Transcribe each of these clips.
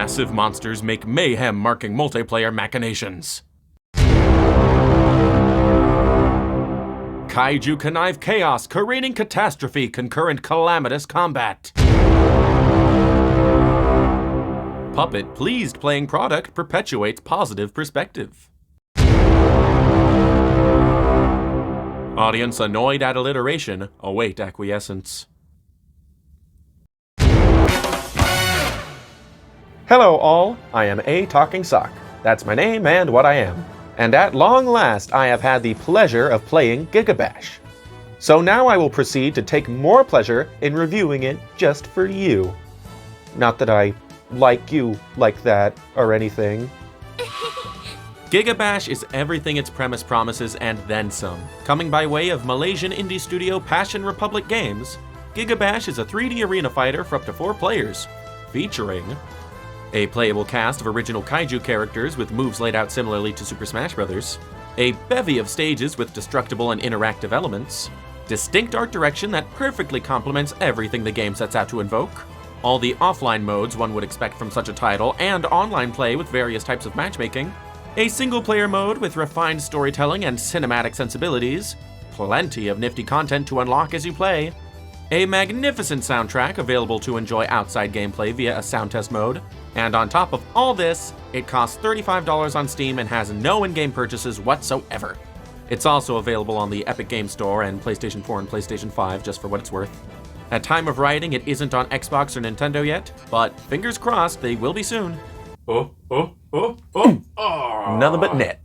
massive monsters make mayhem-marking multiplayer machinations. Kaiju connive chaos, careening catastrophe, concurrent calamitous combat. Puppet pleased playing product perpetuates positive perspective. Audience annoyed at alliteration, await acquiescence. Hello all, I am A Talking Sock. That's my name and what I am. And at long last I have had the pleasure of playing Gigabash. So now I will proceed to take more pleasure in reviewing it just for you. Not that I like you like that or anything. Gigabash is everything its premise promises and then some. Coming by way of Malaysian indie studio Passion Republic Games, Gigabash is a 3D arena fighter for up to 4 players, featuring a playable cast of original kaiju characters with moves laid out similarly to Super Smash Bros., a bevy of stages with destructible and interactive elements, distinct art direction that perfectly complements everything the game sets out to invoke, all the offline modes one would expect from such a title, and online play with various types of matchmaking, a single-player mode with refined storytelling and cinematic sensibilities, plenty of nifty content to unlock as you play, a magnificent soundtrack available to enjoy outside gameplay via a sound test mode, and on top of all this, it costs $35 on Steam and has no in-game purchases whatsoever. It's also available on the Epic Games Store and PlayStation 4 and PlayStation 5 just for what it's worth. At time of writing, it isn't on Xbox or Nintendo yet, but fingers crossed they will be soon. Nothing but net.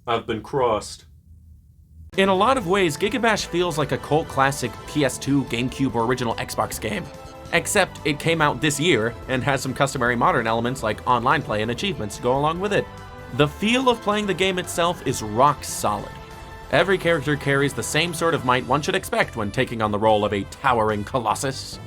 I've been crossed. In a lot of ways, Gigabash feels like a cult classic PS2, GameCube, or original Xbox game. Except it came out this year and has some customary modern elements like online play and achievements to go along with it. The feel of playing the game itself is rock solid. Every character carries the same sort of might one should expect when taking on the role of a towering colossus.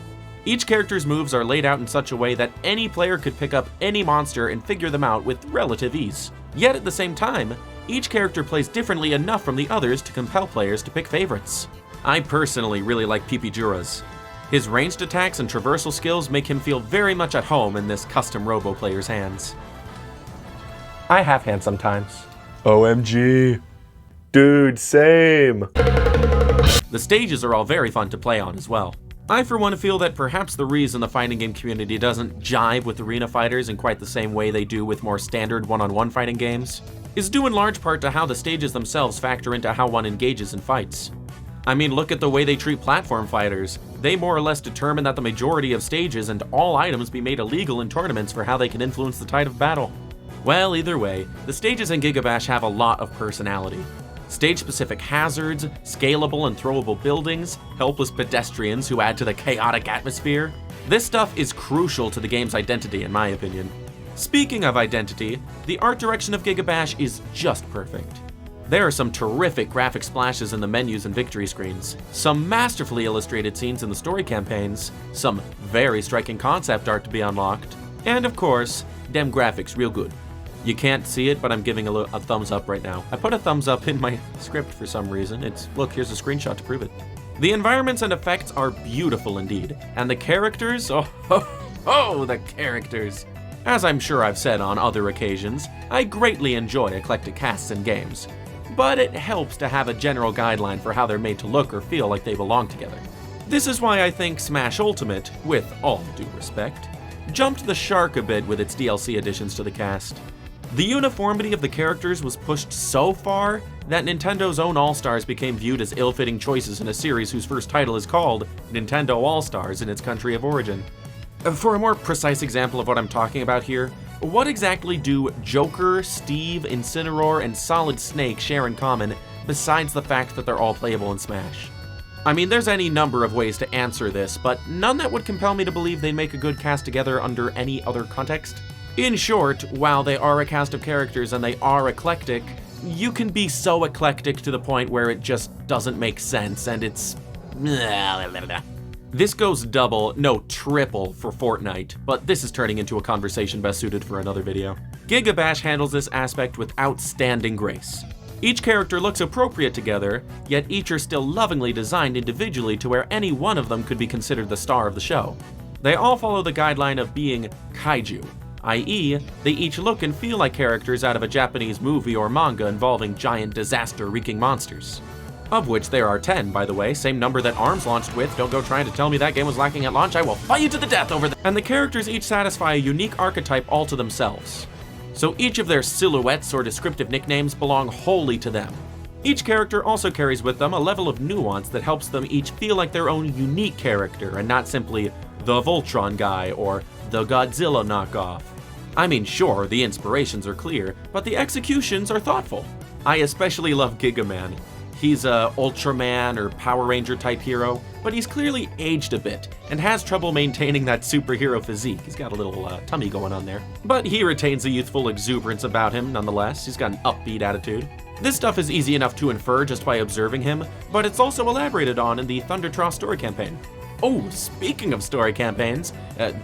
Each character's moves are laid out in such a way that any player could pick up any monster and figure them out with relative ease. Yet at the same time, each character plays differently enough from the others to compel players to pick favorites. I personally really like Pipijura's. His ranged attacks and traversal skills make him feel very much at home in this Custom-Robo player's hands. I have hands sometimes. OMG. Dude, same. The stages are all very fun to play on as well. I for one feel that perhaps the reason the fighting game community doesn't jive with arena fighters in quite the same way they do with more standard one-on-one fighting games is due in large part to how the stages themselves factor into how one engages in fights. I mean, look at the way they treat platform fighters. They more or less determine that the majority of stages and all items be made illegal in tournaments for how they can influence the tide of battle. Well, either way, the stages in Gigabash have a lot of personality. Stage-specific hazards, scalable and throwable buildings, helpless pedestrians who add to the chaotic atmosphere. This stuff is crucial to the game's identity, in my opinion. Speaking of identity, the art direction of Gigabash is just perfect. There are some terrific graphic splashes in the menus and victory screens, some masterfully illustrated scenes in the story campaigns, some very striking concept art to be unlocked, and of course, dem graphics real good. You can't see it, but I'm giving a thumbs up right now. I put a thumbs up in my script for some reason. Look, here's a screenshot to prove it. The environments and effects are beautiful indeed, and the characters, the characters. As I'm sure I've said on other occasions, I greatly enjoy eclectic casts in games, but it helps to have a general guideline for how they're made to look or feel like they belong together. This is why I think Smash Ultimate, with all due respect, jumped the shark a bit with its DLC additions to the cast. The uniformity of the characters was pushed so far that Nintendo's own All-Stars became viewed as ill-fitting choices in a series whose first title is called Nintendo All-Stars in its country of origin. For a more precise example of what I'm talking about here, what exactly do Joker, Steve, Incineroar, and Solid Snake share in common besides the fact that they're all playable in Smash? I mean, there's any number of ways to answer this, but none that would compel me to believe they'd make a good cast together under any other context. In short, while they are a cast of characters and they are eclectic, you can be so eclectic to the point where it just doesn't make sense and it's... This goes double, no triple for Fortnite, but this is turning into a conversation best suited for another video. Gigabash handles this aspect with outstanding grace. Each character looks appropriate together, yet each are still lovingly designed individually to where any one of them could be considered the star of the show. They all follow the guideline of being kaiju, i.e., they each look and feel like characters out of a Japanese movie or manga involving giant disaster-wreaking monsters. Of which there are 10, by the way, same number that ARMS launched with. Don't go trying to tell me that game was lacking at launch, I will fight you to the death over that. And the characters each satisfy a unique archetype all to themselves. So each of their silhouettes or descriptive nicknames belong wholly to them. Each character also carries with them a level of nuance that helps them each feel like their own unique character and not simply the Voltron guy or the Godzilla knockoff. I mean, sure, the inspirations are clear, but the executions are thoughtful. I especially love Gigaman. He's a Ultraman or Power Ranger type hero, but he's clearly aged a bit and has trouble maintaining that superhero physique. He's got a little tummy going on there. But he retains a youthful exuberance about him nonetheless. He's got an upbeat attitude. This stuff is easy enough to infer just by observing him, but it's also elaborated on in the Thundertross story campaign. Oh, speaking of story campaigns,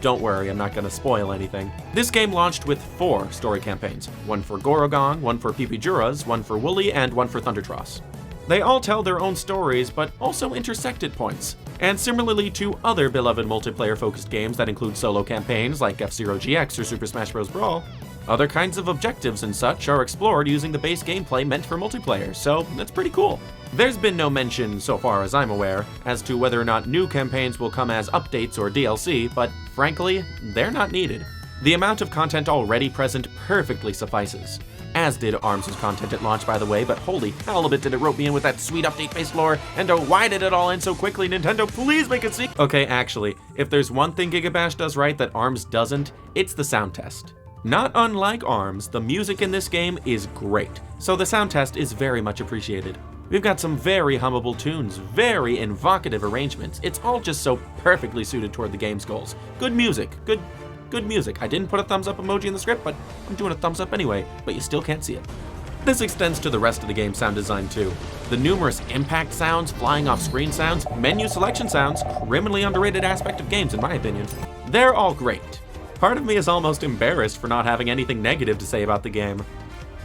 don't worry, I'm not going to spoil anything. This game launched with 4 story campaigns, one for Gorogong, one for Pipijuras, one for Wooly, and one for Thundertross. They all tell their own stories, but also intersect at points. And similarly to other beloved multiplayer-focused games that include solo campaigns like F-Zero GX or Super Smash Bros. Brawl, other kinds of objectives and such are explored using the base gameplay meant for multiplayer, so that's pretty cool. There's been no mention, so far as I'm aware, as to whether or not new campaigns will come as updates or DLC, but frankly, they're not needed. The amount of content already present perfectly suffices. As did ARMS' content at launch, by the way, but holy halibut did it rope me in with that sweet update-based lore, and oh, why did it all end so quickly? Nintendo, please make it sequel! Okay, actually, if there's one thing Gigabash does right that ARMS doesn't, it's the sound test. Not unlike ARMS, the music in this game is great, so the sound test is very much appreciated. We've got some very hummable tunes, very evocative arrangements. It's all just so perfectly suited toward the game's goals. Good music, good music. I didn't put a thumbs up emoji in the script, but I'm doing a thumbs up anyway, but you still can't see it. This extends to the rest of the game's sound design too. The numerous impact sounds, flying off screen sounds, menu selection sounds, criminally underrated aspect of games in my opinion. They're all great. Part of me is almost embarrassed for not having anything negative to say about the game.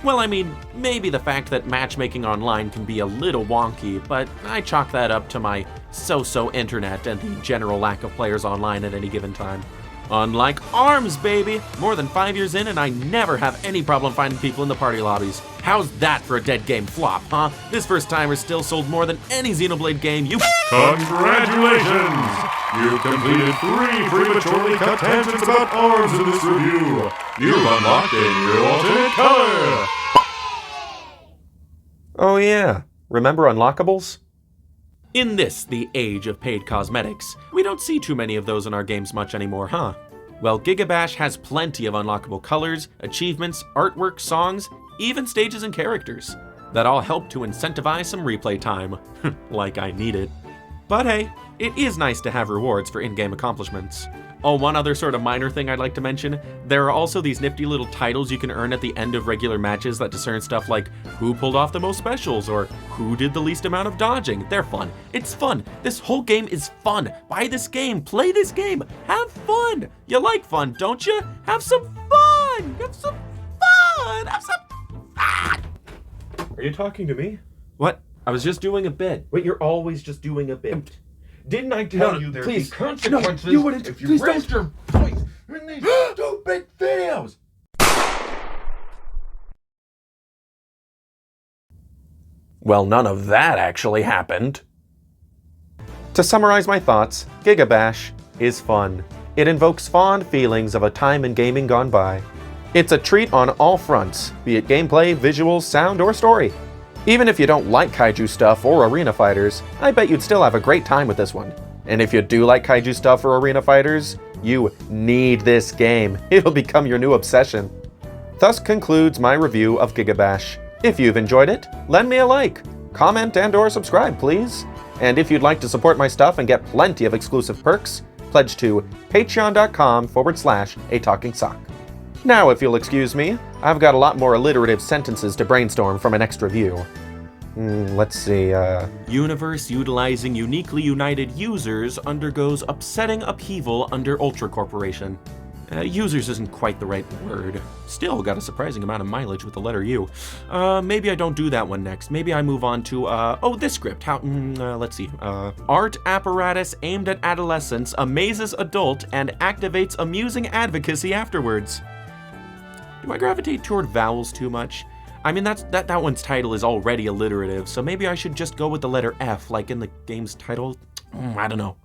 Well, I mean, maybe the fact that matchmaking online can be a little wonky, but I chalk that up to my so-so internet and the general lack of players online at any given time. Unlike ARMS, baby! More than 5 years in and I never have any problem finding people in the party lobbies. How's that for a dead game flop, huh? This first timer still sold more than any Xenoblade game you— Congratulations! You've completed 3 prematurely cut tangents about ARMS in this review. You've unlocked a new alternate color! Oh yeah, remember unlockables? In this, the age of paid cosmetics, we don't see too many of those in our games much anymore, huh? Well, Gigabash has plenty of unlockable colors, achievements, artwork, songs, even stages and characters that all help to incentivize some replay time. Like I need it. But hey, it is nice to have rewards for in-game accomplishments. Oh, one other sort of minor thing I'd like to mention, there are also these nifty little titles you can earn at the end of regular matches that discern stuff like who pulled off the most specials or who did the least amount of dodging. They're fun. It's fun. This whole game is fun. Buy this game. Play this game. Have fun. You like fun, don't you? Have some fun. Have some fun. Have some fun. Are you talking to me? What? I was just doing a bit. Wait, you're always just doing a bit. Didn't I tell you there'd be consequences you wouldn't. if you Please raised your voice in these stupid videos? Well, none of that actually happened. To summarize my thoughts, Gigabash is fun. It invokes fond feelings of a time in gaming gone by. It's a treat on all fronts, be it gameplay, visuals, sound, or story. Even if you don't like kaiju stuff or arena fighters, I bet you'd still have a great time with this one. And if you do like kaiju stuff or arena fighters, you need this game. It'll become your new obsession. Thus concludes my review of Gigabash. If you've enjoyed it, lend me a like, comment and/or subscribe, please. And if you'd like to support my stuff and get plenty of exclusive perks, pledge to patreon.com/atalkingsock. Now, if you'll excuse me, I've got a lot more alliterative sentences to brainstorm from an extra view. Let's see, Universe utilizing uniquely united users undergoes upsetting upheaval under Ultra Corporation. Users isn't quite the right word. Still got a surprising amount of mileage with the letter U. Maybe I don't do that one next. Maybe I move on to, this script. Let's see. Art apparatus aimed at adolescents amazes adult and activates amusing advocacy afterwards. Do I gravitate toward vowels too much? I mean, that one's title is already alliterative, so maybe I should just go with the letter F, like in the game's title? I don't know.